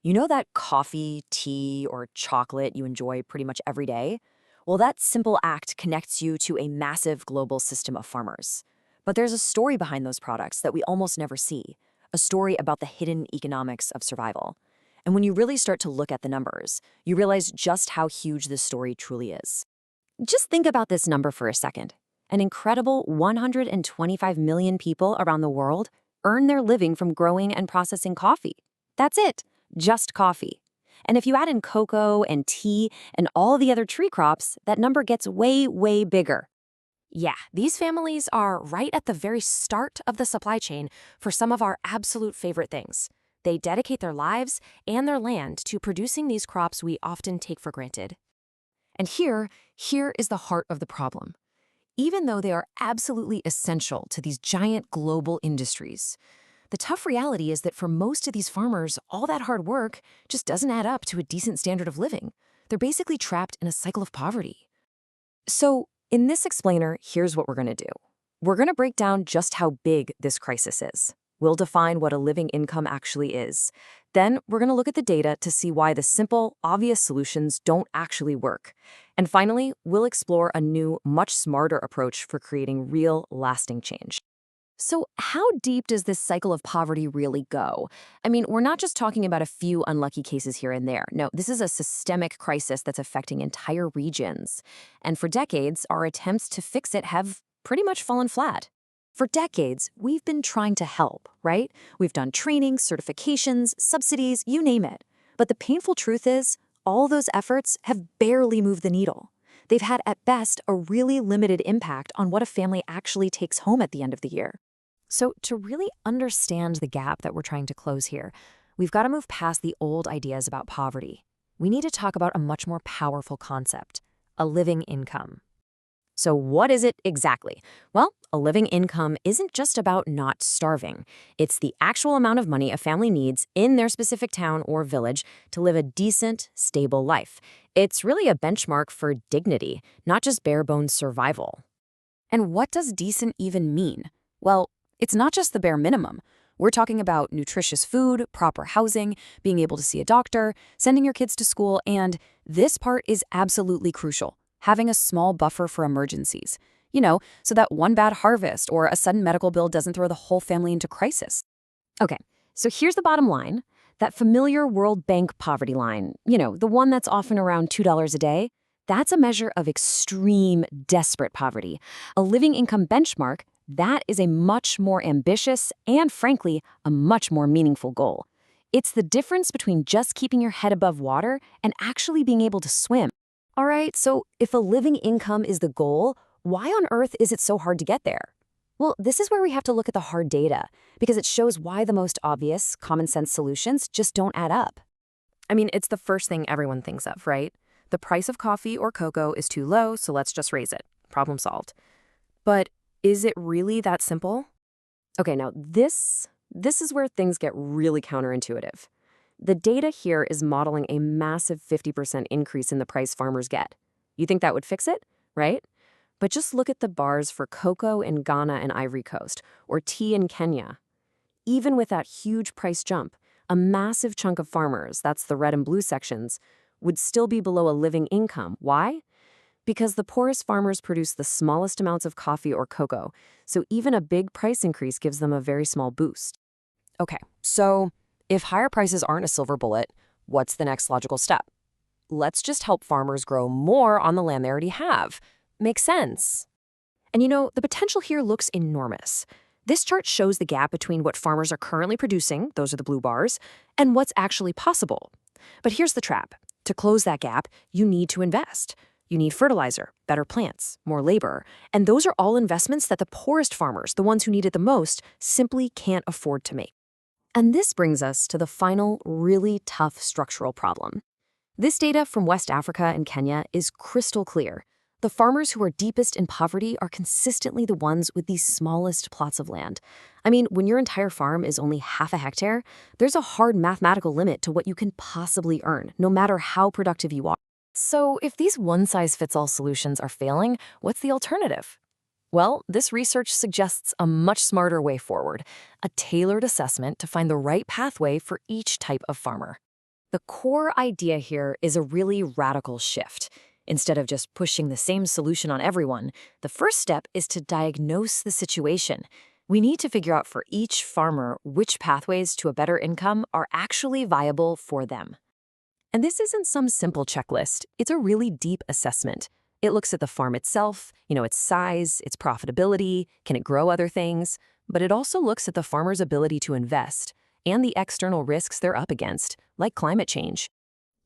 You know that coffee, tea, or chocolate you enjoy pretty much every day? Well, that simple act connects you to a massive global system of farmers. But there's a story behind those products that we almost never see, a story about the hidden economics of survival. And when you really start to look at the numbers, you realize just how huge this story truly is. Just think about this number for a second. An incredible 125 million people around the world earn their living from growing and processing coffee. That's it, just coffee. And if you add in cocoa and tea and all the other tree crops, that number gets way, way bigger. Yeah, these families are right at the very start of the supply chain for some of our absolute favorite things. They dedicate their lives and their land to producing these crops we often take for granted. And here is the heart of the problem. Even though they are absolutely essential to these giant global industries, the tough reality is that for most of these farmers, all that hard work just doesn't add up to a decent standard of living. They're basically trapped in a cycle of poverty. So, in this explainer, here's what we're going to do. We're going to break down just how big this crisis is. We'll define what a living income actually is. Then, we're going to look at the data to see why the simple, obvious solutions don't actually work. And finally, we'll explore a new, much smarter approach for creating real, lasting change. So, how deep does this cycle of poverty really go? I mean, we're not just talking about a few unlucky cases here and there. No, this is a systemic crisis that's affecting entire regions. And for decades, our attempts to fix it have pretty much fallen flat. For decades, we've been trying to help, right? We've done training, certifications, subsidies, you name it. But the painful truth is, all those efforts have barely moved the needle. They've had, at best, a really limited impact on what a family actually takes home at the end of the year. So, to really understand the gap that we're trying to close here, we've got to move past the old ideas about poverty. We need to talk about a much more powerful concept, a living income. So, what is it exactly? Well, a living income isn't just about not starving. It's the actual amount of money a family needs in their specific town or village to live a decent, stable life. It's really a benchmark for dignity, not just bare bones survival. And what does decent even mean? Well, it's not just the bare minimum. We're talking about nutritious food, proper housing, being able to see a doctor, sending your kids to school, and this part is absolutely crucial, having a small buffer for emergencies. So that one bad harvest or a sudden medical bill doesn't throw the whole family into crisis. Okay, so here's the bottom line. That familiar World Bank poverty line, the one that's often around $2 a day, that's a measure of extreme, desperate poverty. A living income benchmark, that is a much more ambitious and, frankly, a much more meaningful goal. It's the difference between just keeping your head above water and actually being able to swim. All right, so if a living income is the goal, why on earth is it so hard to get there? Well, this is where we have to look at the hard data, because it shows why the most obvious, common sense solutions just don't add up. I mean, it's the first thing everyone thinks of, right? The price of coffee or cocoa is too low, so let's just raise it. Problem solved. But is it really that simple? Okay, now this is where things get really counterintuitive. The data here is modeling a massive 50% increase in the price farmers get. You think that would fix it, right? But just look at the bars for cocoa in Ghana and Ivory Coast, or tea in Kenya. Even with that huge price jump, a massive chunk of farmers, that's the red and blue sections, would still be below a living income. Why? Because the poorest farmers produce the smallest amounts of coffee or cocoa, so even a big price increase gives them a very small boost. Okay, so if higher prices aren't a silver bullet, what's the next logical step? Let's just help farmers grow more on the land they already have. Makes sense. And the potential here looks enormous. This chart shows the gap between what farmers are currently producing, those are the blue bars, and what's actually possible. But here's the trap. To close that gap, you need to invest. You need fertilizer, better plants, more labor, and those are all investments that the poorest farmers, the ones who need it the most, simply can't afford to make. And this brings us to the final, really tough structural problem. This data from West Africa and Kenya is crystal clear. The farmers who are deepest in poverty are consistently the ones with the smallest plots of land. I mean, when your entire farm is only half a hectare, there's a hard mathematical limit to what you can possibly earn, no matter how productive you are. So if these one-size-fits-all solutions are failing, what's the alternative? Well, this research suggests a much smarter way forward, a tailored assessment to find the right pathway for each type of farmer. The core idea here is a really radical shift. Instead of just pushing the same solution on everyone, the first step is to diagnose the situation. We need to figure out for each farmer which pathways to a better income are actually viable for them. And this isn't some simple checklist. It's a really deep assessment. It looks at the farm itself, its size, its profitability, can it grow other things? But it also looks at the farmer's ability to invest and the external risks they're up against, like climate change.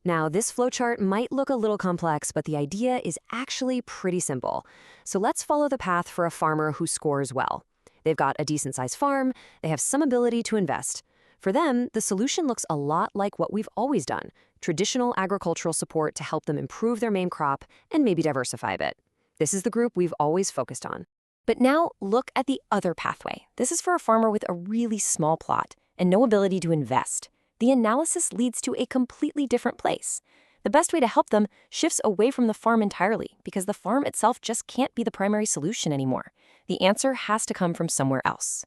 Now, this flowchart might look a little complex, but the idea is actually pretty simple. So let's follow the path for a farmer who scores well. They've got a decent-sized farm, they have some ability to invest. For them, the solution looks a lot like what we've always done: traditional agricultural support to help them improve their main crop and maybe diversify a bit. This is the group we've always focused on. But now look at the other pathway. This is for a farmer with a really small plot and no ability to invest. The analysis leads to a completely different place. The best way to help them shifts away from the farm entirely because the farm itself just can't be the primary solution anymore. The answer has to come from somewhere else.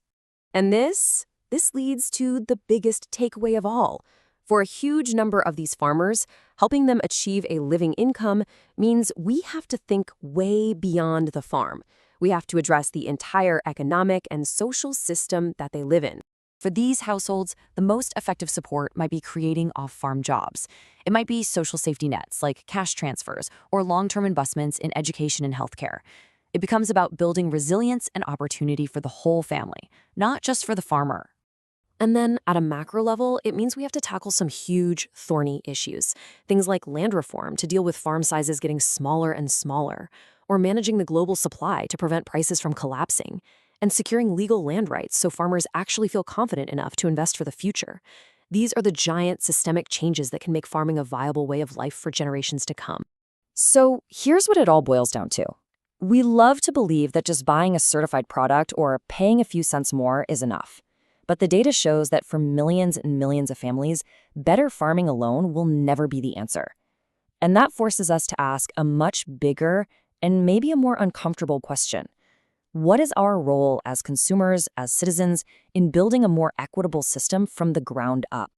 And this leads to the biggest takeaway of all. For a huge number of these farmers, helping them achieve a living income means we have to think way beyond the farm. We have to address the entire economic and social system that they live in. For these households, the most effective support might be creating off-farm jobs. It might be social safety nets like cash transfers or long-term investments in education and healthcare. It becomes about building resilience and opportunity for the whole family, not just for the farmer. And then at a macro level, it means we have to tackle some huge, thorny issues. Things like land reform to deal with farm sizes getting smaller and smaller, or managing the global supply to prevent prices from collapsing, and securing legal land rights so farmers actually feel confident enough to invest for the future. These are the giant systemic changes that can make farming a viable way of life for generations to come. So here's what it all boils down to. We love to believe that just buying a certified product or paying a few cents more is enough. But the data shows that for millions and millions of families, better farming alone will never be the answer. And that forces us to ask a much bigger and maybe a more uncomfortable question. What is our role as consumers, as citizens, in building a more equitable system from the ground up?